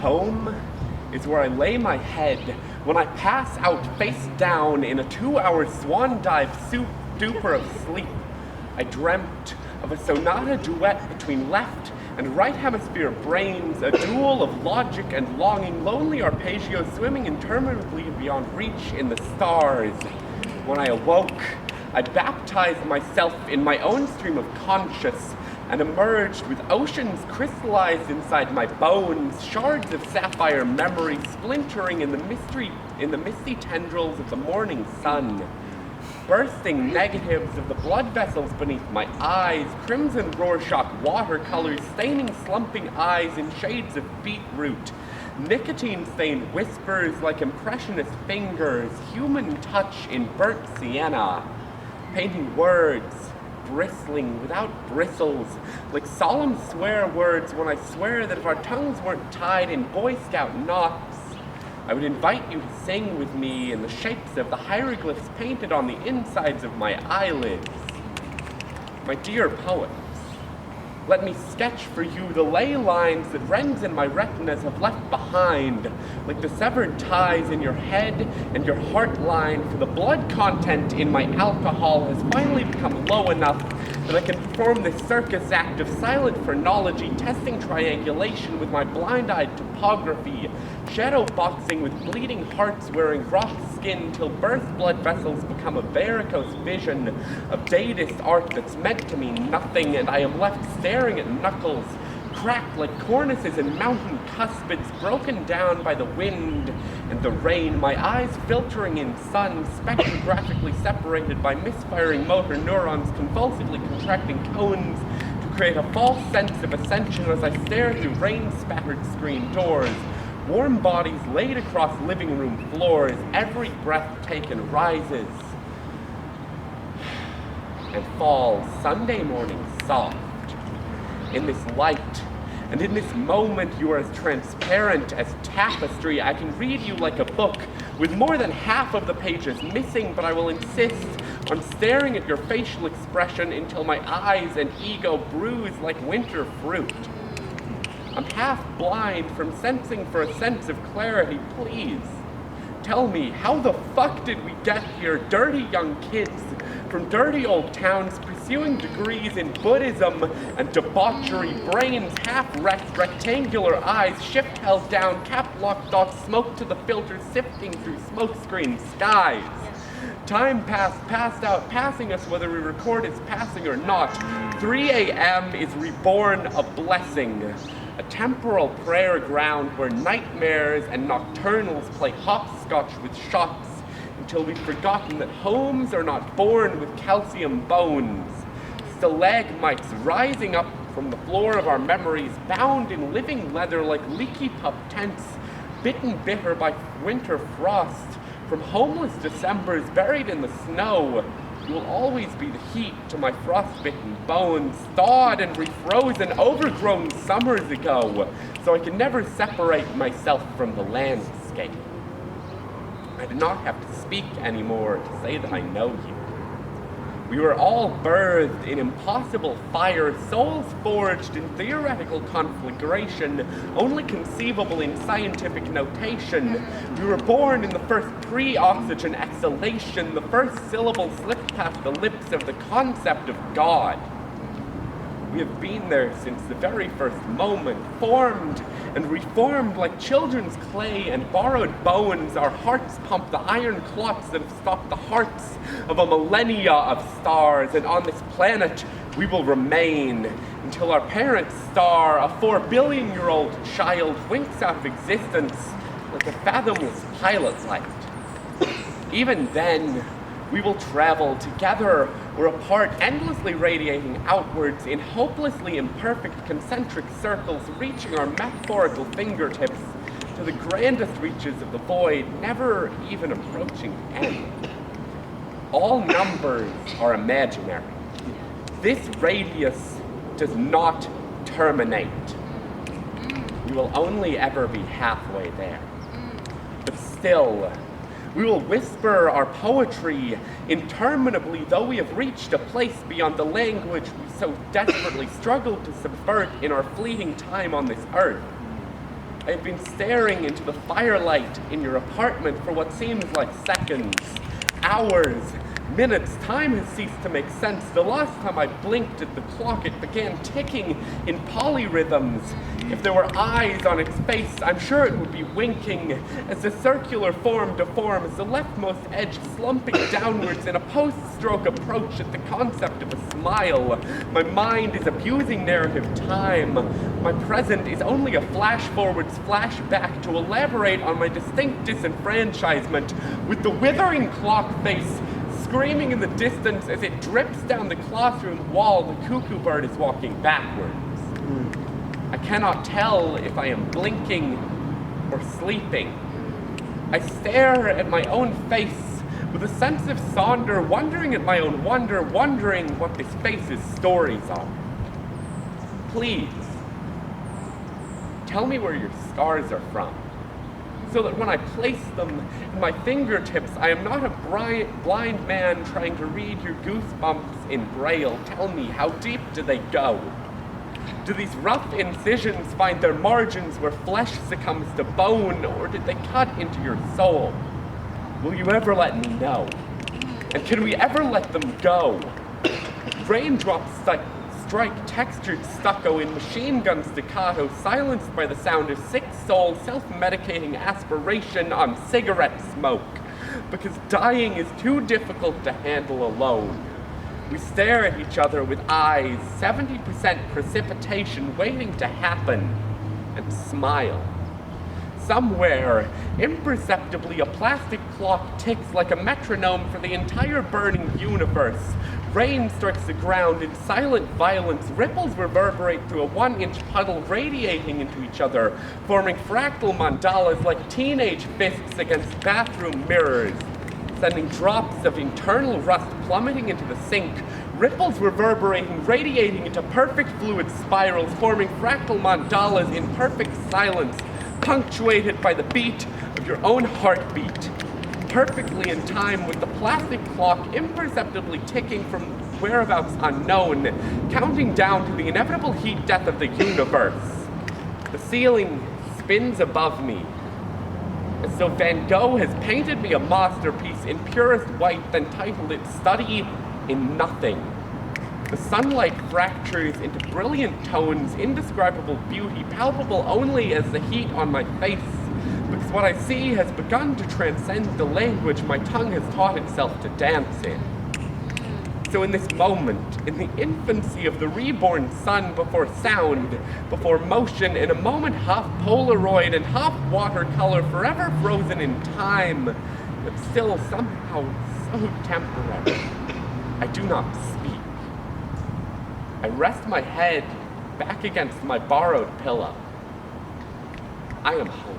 Home is where I lay my head when I pass out face down in a 2-hour swan dive stupor of sleep. I dreamt of a sonata duet between left and right hemisphere brains, a duel of logic and longing, lonely arpeggios swimming interminably beyond reach in the stars. When I awoke, I baptized myself in my own stream of conscious and emerged with oceans crystallized inside my bones, shards of sapphire memory splintering in the misty tendrils of the morning sun. Bursting negatives of the blood vessels beneath my eyes, crimson Rorschach watercolors staining slumping eyes in shades of beetroot, nicotine-stained whispers like impressionist fingers, human touch in burnt sienna, painting words, bristling without bristles, like solemn swear words when I swear that if our tongues weren't tied in Boy Scout knots, I would invite you to sing with me in the shapes of the hieroglyphs painted on the insides of my eyelids. My dear poets, let me sketch for you the ley lines that wrens in my retinas have left behind, like the severed ties in your head and your heart line, for the blood content in my alcohol has finally become low enough that I can perform this circus act of silent phrenology, testing triangulation with my blind-eyed topography, shadow boxing with bleeding hearts wearing rock skin till birth blood vessels become a varicose vision of dadist art that's meant to mean nothing, and I am left staring at knuckles, cracked like cornices and mountain cuspids, broken down by the wind and the rain, my eyes filtering in sun, spectrographically separated by misfiring motor neurons, convulsively contracting cones to create a false sense of ascension as I stare through rain-spattered screen doors. Warm bodies laid across living room floors, every breath taken rises and falls Sunday morning soft. In this light, and in this moment you are as transparent as tapestry. I can read you like a book with more than half of the pages missing, but I will insist on staring at your facial expression until my eyes and ego bruise like winter fruit. I'm half blind from sensing for a sense of clarity. Please, tell me, how the fuck did we get here? Dirty young kids from dirty old towns pursuing degrees in Buddhism and debauchery, brains half-wrecked, rectangular eyes, shift held down, cap-lock thoughts, smoke to the filter, sifting through smoke-screen skies. Time passed out, passing us whether we record its passing or not. 3 a.m. is reborn a blessing, a temporal prayer ground where nightmares and nocturnals play hopscotch with shots until we've forgotten that homes are not born with calcium bones. Stalagmites rising up from the floor of our memories, bound in living leather like leaky pup tents, bitten bitter by winter frost. From homeless Decembers buried in the snow, you will always be the heat to my frostbitten bones, thawed and refrozen, overgrown summers ago, so I can never separate myself from the landscape. I do not have to speak anymore to say that I know you. We were all birthed in impossible fire, souls forged in theoretical conflagration, only conceivable in scientific notation. We were born in the first pre-oxygen exhalation, the first syllable slipped past the lips of the concept of God. We have been there since the very first moment, formed and reformed like children's clay and borrowed bones. Our hearts pump the iron clots that have stopped the hearts of a millennia of stars, and on this planet we will remain until our parent star, a 4-billion-year-old child, winks out of existence like a fathomless pilot light. Even then, we will travel together or apart, endlessly radiating outwards in hopelessly imperfect concentric circles, reaching our metaphorical fingertips to the grandest reaches of the void, never even approaching end. All numbers are imaginary. This radius does not terminate. We will only ever be halfway there. But still, we will whisper our poetry interminably, though we have reached a place beyond the language we so desperately struggled to subvert in our fleeting time on this earth. I have been staring into the firelight in your apartment for what seems like seconds, hours, minutes. Time has ceased to make sense. The last time I blinked at the clock, it began ticking in polyrhythms. If there were eyes on its face, I'm sure it would be winking as the circular form deforms, the leftmost edge slumping downwards in a post-stroke approach at the concept of a smile. My mind is abusing narrative time. My present is only a flash-forwards flashback to elaborate on my distinct disenfranchisement with the withering clock face screaming in the distance as it drips down the classroom wall. The cuckoo bird is walking backwards. I cannot tell if I am blinking or sleeping. I stare at my own face with a sense of sonder, wondering at my own wonder, wondering what this face's stories are. Please, tell me where your scars are from, so that when I place them in my fingertips, I am not a blind man trying to read your goosebumps in Braille. Tell me, how deep do they go? Do these rough incisions find their margins where flesh succumbs to bone, or did they cut into your soul? Will you ever let me know? And can we ever let them go? Raindrops strike textured stucco in machine gun staccato, silenced by the sound of sick soul self-medicating aspiration on cigarette smoke, because dying is too difficult to handle alone. We stare at each other with eyes, 70% precipitation waiting to happen, and smile. Somewhere, imperceptibly, a plastic clock ticks like a metronome for the entire burning universe. Rain strikes the ground in silent violence. Ripples reverberate through a 1-inch puddle, radiating into each other, forming fractal mandalas like teenage fists against bathroom mirrors, sending drops of internal rust plummeting into the sink. Ripples reverberating, radiating into perfect fluid spirals, forming fractal mandalas in perfect silence, punctuated by the beat of your own heartbeat. Perfectly in time with the plastic clock imperceptibly ticking from whereabouts unknown, counting down to the inevitable heat death of the universe. The ceiling spins above me, as though Van Gogh has painted me a masterpiece in purest white, then titled it Study in Nothing. The sunlight fractures into brilliant tones, indescribable beauty, palpable only as the heat on my face, because what I see has begun to transcend the language my tongue has taught itself to dance in. So in this moment, in the infancy of the reborn sun, before sound, before motion, in a moment half Polaroid and half watercolor, forever frozen in time, but still somehow so temporary, I do not speak. I rest my head back against my borrowed pillow. I am home.